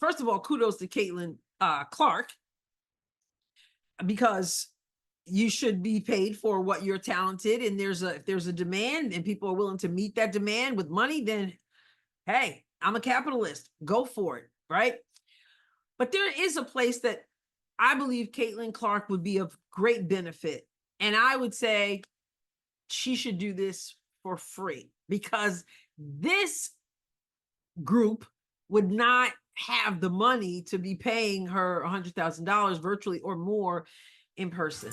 first of all, kudos to Caitlin Clark, because you should be paid for what you're talented. And if there's a demand and people are willing to meet that demand with money, then hey, I'm a capitalist. Go for it, right? But there is a place that I believe Caitlin Clark would be of great benefit. And I would say she should do this for free, because this group would not have the money to be paying her $100,000 virtually or more in person.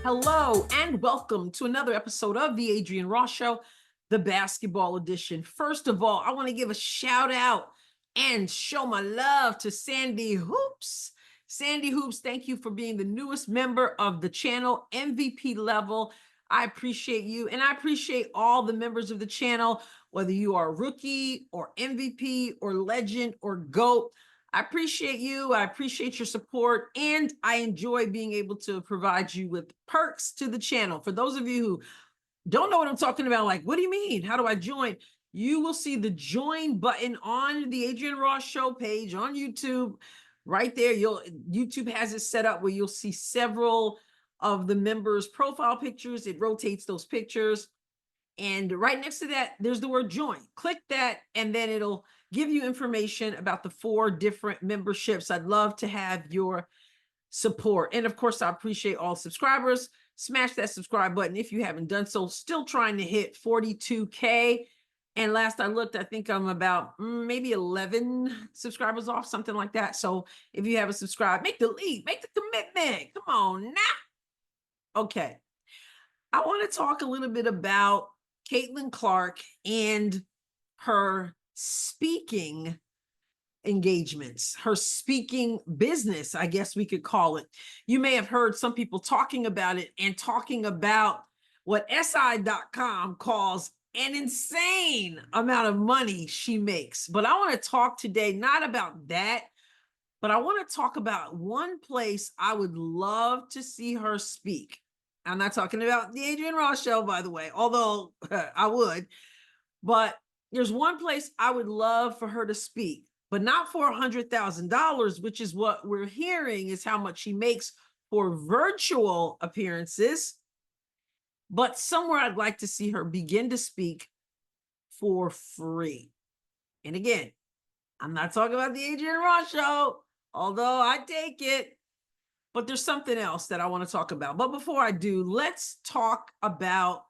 Hello and welcome to another episode of the Adrienne Ross Show, the basketball edition. First of all, I want to give a shout out and show my love to Sandy Hoops. Sandy Hoops, thank you for being the newest member of the channel, MVP level. I appreciate you, and I appreciate all the members of the channel, whether you are a rookie or MVP or legend or GOAT. I appreciate you. I appreciate your support, and I enjoy being able to provide you with perks to the channel. For those of you who don't know what I'm talking about, like, what do you mean? How do I join? You will see the join button on the Adrienne Ross Show page on YouTube. Right there, YouTube has it set up where you'll see several of the members' profile pictures. It rotates those pictures. And right next to that, there's the word join. Click that, and then it'll give you information about the 4 different memberships. I'd love to have your support. And of course, I appreciate all subscribers. Smash that subscribe button if you haven't done so. Still trying to hit 42K. And last I looked, I think I'm about maybe 11 subscribers off, something like that. So if you haven't subscribed, make the leap, make the commitment. Come on now. Okay. I want to talk a little bit about Caitlin Clark and her speaking engagements, her speaking business, I guess we could call it. You may have heard some people talking about it and talking about what SI.com calls an insane amount of money she makes. But I want to talk today not about that, but I want to talk about one place I would love to see her speak. I'm not talking about the Adrienne Ross Show, by the way, although I would. But there's one place I would love for her to speak, but not for $100,000, which is what we're hearing is how much she makes for virtual appearances, but somewhere I'd like to see her begin to speak for free. And again, I'm not talking about the Adrienne Ross Show, although I take it, but there's something else that I want to talk about. But before I do, let's talk about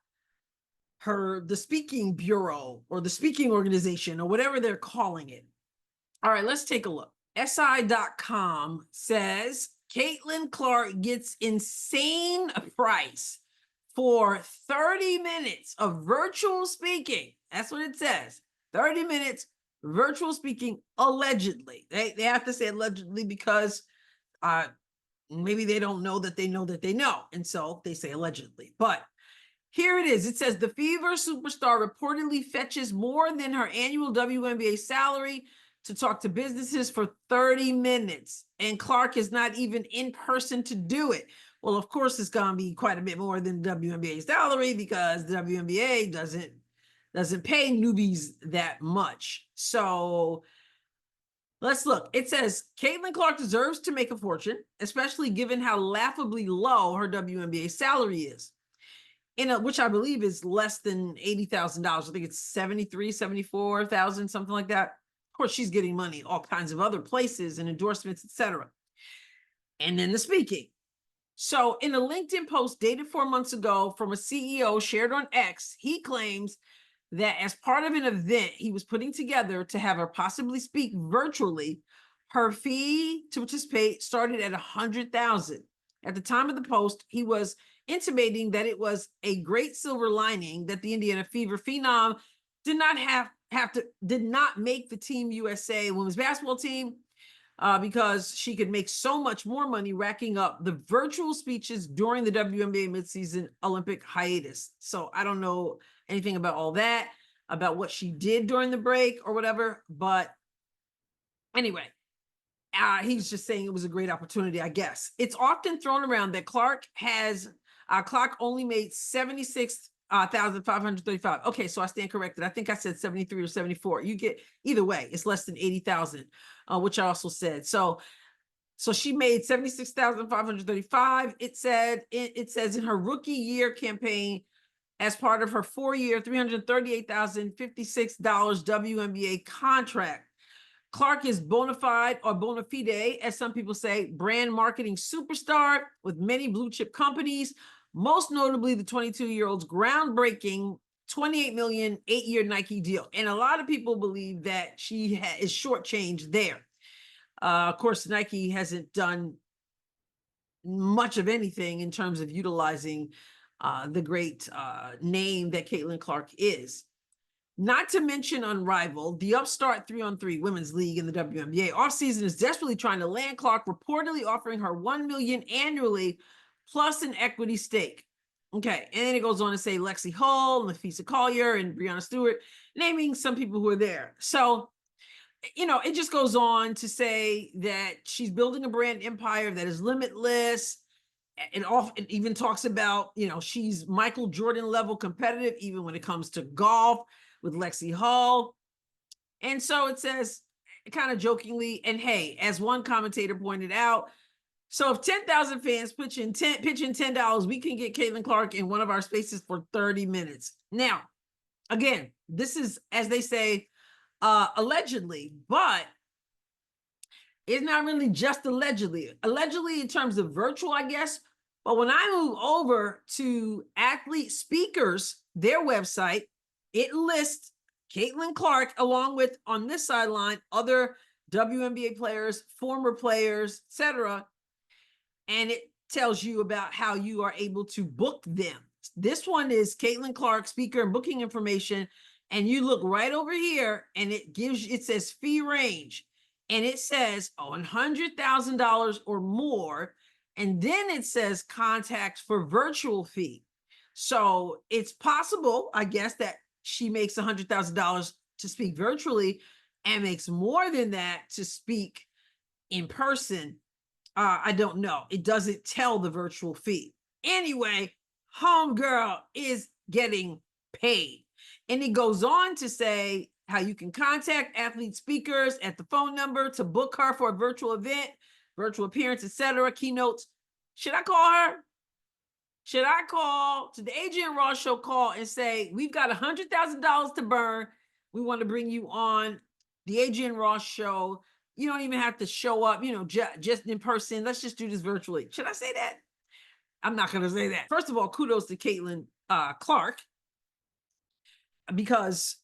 the speaking bureau or the speaking organization or whatever they're calling it. All right, let's take a look. SI.com says Caitlin Clark gets insane price for 30 minutes of virtual speaking. That's what it says. 30 minutes virtual speaking, allegedly. They have to say allegedly because maybe they don't know that they know that they know. And so they say allegedly. But here it is. It says the Fever superstar reportedly fetches more than her annual WNBA salary to talk to businesses for 30 minutes. And Clark is not even in person to do it. Well, of course, it's going to be quite a bit more than WNBA salary because the WNBA doesn't pay newbies that much. So let's look. It says Caitlin Clark deserves to make a fortune, especially given how laughably low her WNBA salary is. Which I believe is less than $80,000. I think it's 73, 74,000, something like that. Of course, she's getting money all kinds of other places and endorsements, etc. And then the speaking. So in a LinkedIn post dated 4 months ago from a CEO shared on X, he claims that as part of an event he was putting together to have her possibly speak virtually, her fee to participate started at $100,000. At the time of the post, he was intimating that it was a great silver lining that the Indiana Fever phenom did not make the Team USA women's basketball team because she could make so much more money racking up the virtual speeches during the WNBA midseason Olympic hiatus. So I don't know anything about all that, about what she did during the break or whatever. But anyway, he's just saying it was a great opportunity, I guess. It's often thrown around that Clark only made 1,535. Okay, so I stand corrected. I think I said 73 or 74. You get either way, it's less than 80,000, which I also said. So she made 76,535. It says in her rookie year campaign, as part of her 4-year, $338,056 WNBA contract. Clark is bona fide or bona fide, as some people say, brand marketing superstar with many blue chip companies, most notably the 22-year-old's groundbreaking $28 million 8-year Nike deal. And a lot of people believe that she is shortchanged there. Of course, Nike hasn't done much of anything in terms of utilizing the great name that Caitlin Clark is. Not to mention Unrivaled, the upstart 3-on-3 women's league in the WNBA offseason is desperately trying to land Clark, reportedly offering her $1 million annually plus an equity stake. Okay, and then it goes on to say Lexi Hull, Nafisa Collier, and Breanna Stewart, naming some people who are there. So, it just goes on to say that she's building a brand empire that is limitless. It even talks about, she's Michael Jordan level competitive, even when it comes to golf with Lexi Hull. And so it says, kind of jokingly, and hey, as one commentator pointed out, so if 10,000 fans pitch in $10, we can get Caitlin Clark in one of our spaces for 30 minutes. Now, again, this is, as they say, allegedly, but it's not really just allegedly. Allegedly in terms of virtual, I guess. But when I move over to Athlete Speakers, their website, it lists Caitlin Clark along with, on this sideline, other WNBA players, former players, etc. And it tells you about how you are able to book them. This one is Caitlin Clark speaker and booking information. And you look right over here and it says fee range. And it says $100,000 or more. And then it says contacts for virtual fee. So it's possible, I guess, that she makes $100,000 to speak virtually and makes more than that to speak in person. I don't know. It doesn't tell the virtual fee. Anyway, homegirl is getting paid. And it goes on to say how you can contact Athlete Speakers at the phone number to book her for a virtual event, virtual appearance, etc., keynotes. Should I call her? Should I call to the Adrienne Ross Show call and say, we've got $100,000 to burn. We want to bring you on the Adrienne Ross Show. You don't even have to show up, just in person. Let's just do this virtually. Should I say that? I'm not going to say that. First of all, kudos to Caitlin Clark, because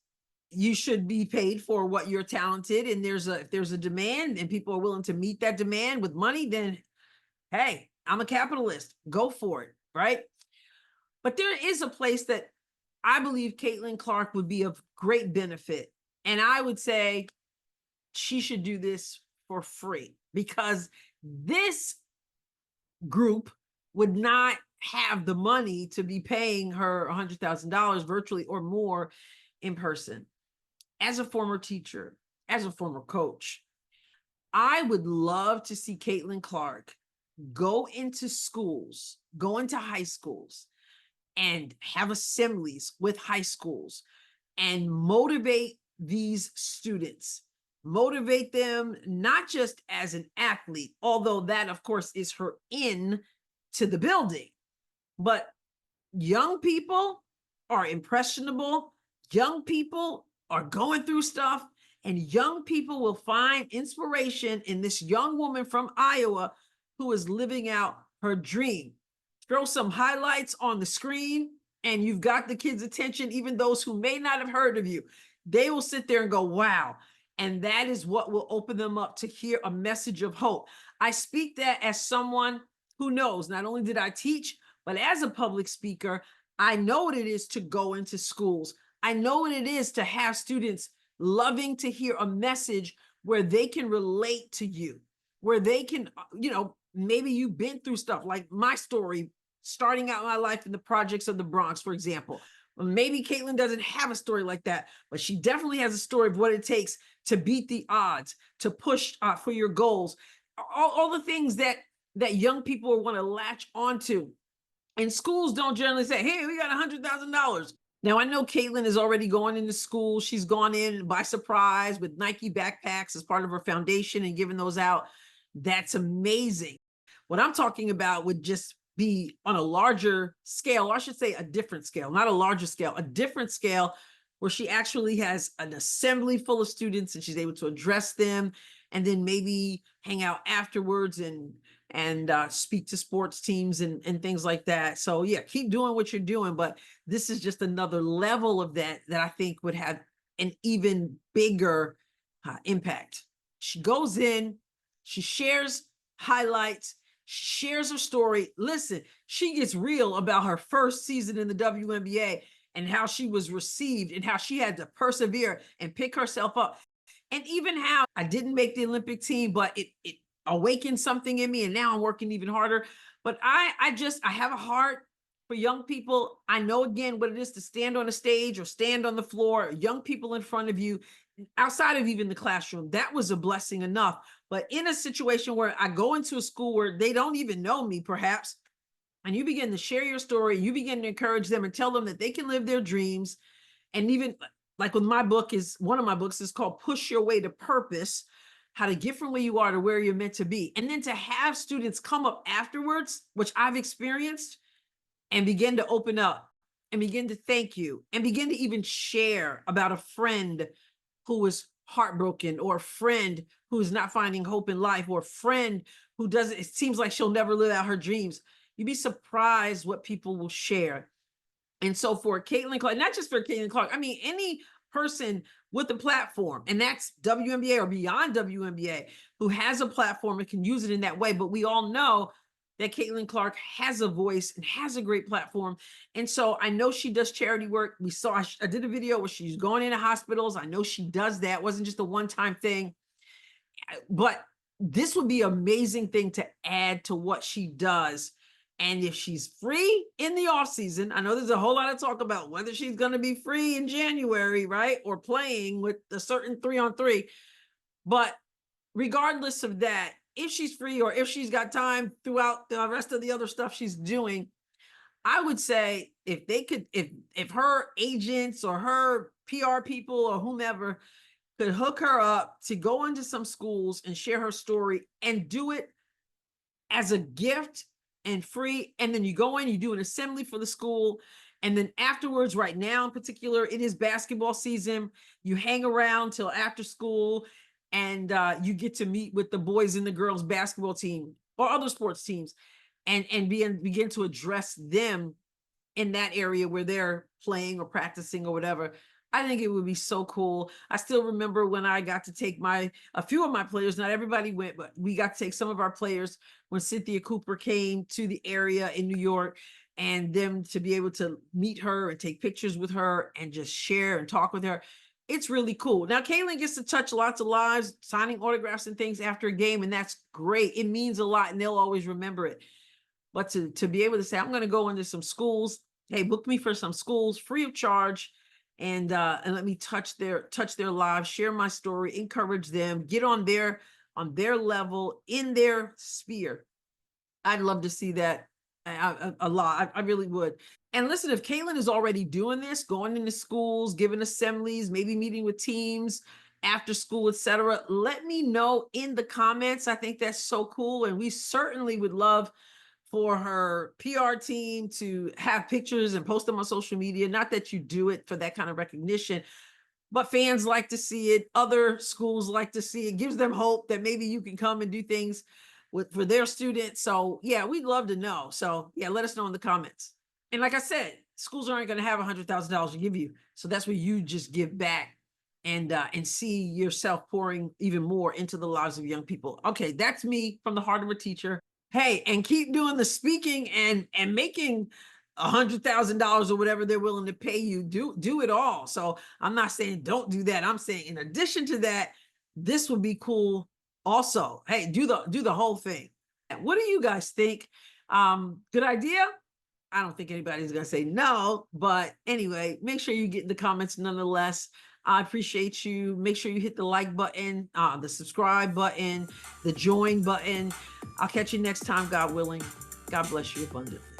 you should be paid for what you're talented. And if there's a demand and people are willing to meet that demand with money, then hey, I'm a capitalist. Go for it, right? But there is a place that I believe Caitlin Clark would be of great benefit. And I would say she should do this for free, because this group would not have the money to be paying her $100,000 virtually or more in person. As a former teacher, as a former coach, I would love to see Caitlin Clark go into schools, go into high schools and have assemblies with high schools and motivate these students, motivate them not just as an athlete, although that of course is her in to the building, but young people are impressionable. Young people are going through stuff, and young people will find inspiration in this young woman from Iowa who is living out her dream. Throw some highlights on the screen and you've got the kids' attention, even those who may not have heard of you. They will sit there and go, wow. And that is what will open them up to hear a message of hope. I speak that as someone who knows, not only did I teach, but as a public speaker, I know what it is to go into schools. I know what it is to have students loving to hear a message where they can relate to you, where they can, maybe you've been through stuff like my story, starting out my life in the projects of the Bronx, for example. Maybe Caitlin doesn't have a story like that, but she definitely has a story of what it takes to beat the odds, to push for your goals, all the things that young people want to latch onto. And schools don't generally say, hey, we got $100,000. Now, I know Caitlin is already going into school. She's gone in by surprise with Nike backpacks as part of her foundation and giving those out. That's amazing. What I'm talking about would just be on a larger scale, or I should say a different scale, not a larger scale, a different scale where she actually has an assembly full of students and she's able to address them and then maybe hang out afterwards and speak to sports teams and things like that. So yeah, keep doing what you're doing, but this is just another level of that I think would have an even bigger impact. She goes in, she shares highlights, she shares her story. Listen, she gets real about her first season in the WNBA and how she was received and how she had to persevere and pick herself up. And even how I didn't make the Olympic team, but it awakened something in me and now I'm working even harder. But I have a heart for young people. I know again what it is to stand on a stage or stand on the floor, young people in front of you, outside of even the classroom. That was a blessing enough. But in a situation where I go into a school where they don't even know me, perhaps, and you begin to share your story, you begin to encourage them and tell them that they can live their dreams. And even like with my book, is one of my books is called Push Your Way to Purpose, how to get from where you are to where you're meant to be. And then to have students come up afterwards, which I've experienced, and begin to open up and begin to thank you and begin to even share about a friend who was heartbroken, or a friend who's not finding hope in life, or a friend who doesn't, it seems like she'll never live out her dreams. You'd be surprised what people will share. And so for Caitlin Clark, not just for Caitlin Clark, I mean, any person with a platform, and that's WNBA or beyond WNBA, who has a platform and can use it in that way. But we all know that Caitlin Clark has a voice and has a great platform. And so I know she does charity work. We saw, I did a video where she's going into hospitals. I know she does that. It wasn't just a one-time thing. But this would be an amazing thing to add to what she does. And if she's free in the off season, I know there's a whole lot of talk about whether she's going to be free in January, right? Or playing with a certain 3-on-3. But regardless of that, if she's free or if she's got time throughout the rest of the other stuff she's doing, I would say if they could, if her agents or her PR people or whomever could hook her up to go into some schools and share her story and do it as a gift and free. And then you go in, you do an assembly for the school. And then afterwards, right now in particular, it is basketball season. You hang around till after school and you get to meet with the boys and the girls basketball team or other sports teams and begin to address them in that area where they're playing or practicing or whatever. I think it would be so cool. I still remember when I got to take a few of my players, not everybody went, but we got to take some of our players when Cynthia Cooper came to the area in New York, and them to be able to meet her and take pictures with her and just share and talk with her. It's really cool. Now, Caitlin gets to touch lots of lives, signing autographs and things after a game, and that's great. It means a lot, and they'll always remember it. But to be able to say, I'm going to go into some schools, hey, book me for some schools free of charge, and let me touch their lives, share my story, encourage them, get on their level, in their sphere. I'd love to see that a lot. I really would. And listen, if Caitlin is already doing this, going into schools, giving assemblies, maybe meeting with teams after school, etc., let me know in the comments. I think that's so cool. And we certainly would love for her PR team to have pictures and post them on social media. Not that you do it for that kind of recognition, but fans like to see it. Other schools like to see it. Gives them hope that maybe you can come and do things for their students. So yeah, we'd love to know. So yeah, let us know in the comments. And like I said, schools aren't going to have $100,000 to give you. So that's where you just give back and see yourself pouring even more into the lives of young people. Okay, that's me from the heart of a teacher. Hey, and keep doing the speaking and making $100,000 or whatever they're willing to pay you. Do it all. So I'm not saying don't do that. I'm saying in addition to that, this would be cool. Also, hey, do the whole thing. What do you guys think? Good idea? I don't think anybody's gonna say no, but anyway, make sure you get in the comments nonetheless. I appreciate you. Make sure you hit the like button, the subscribe button, the join button. I'll catch you next time, God willing. God bless you abundantly.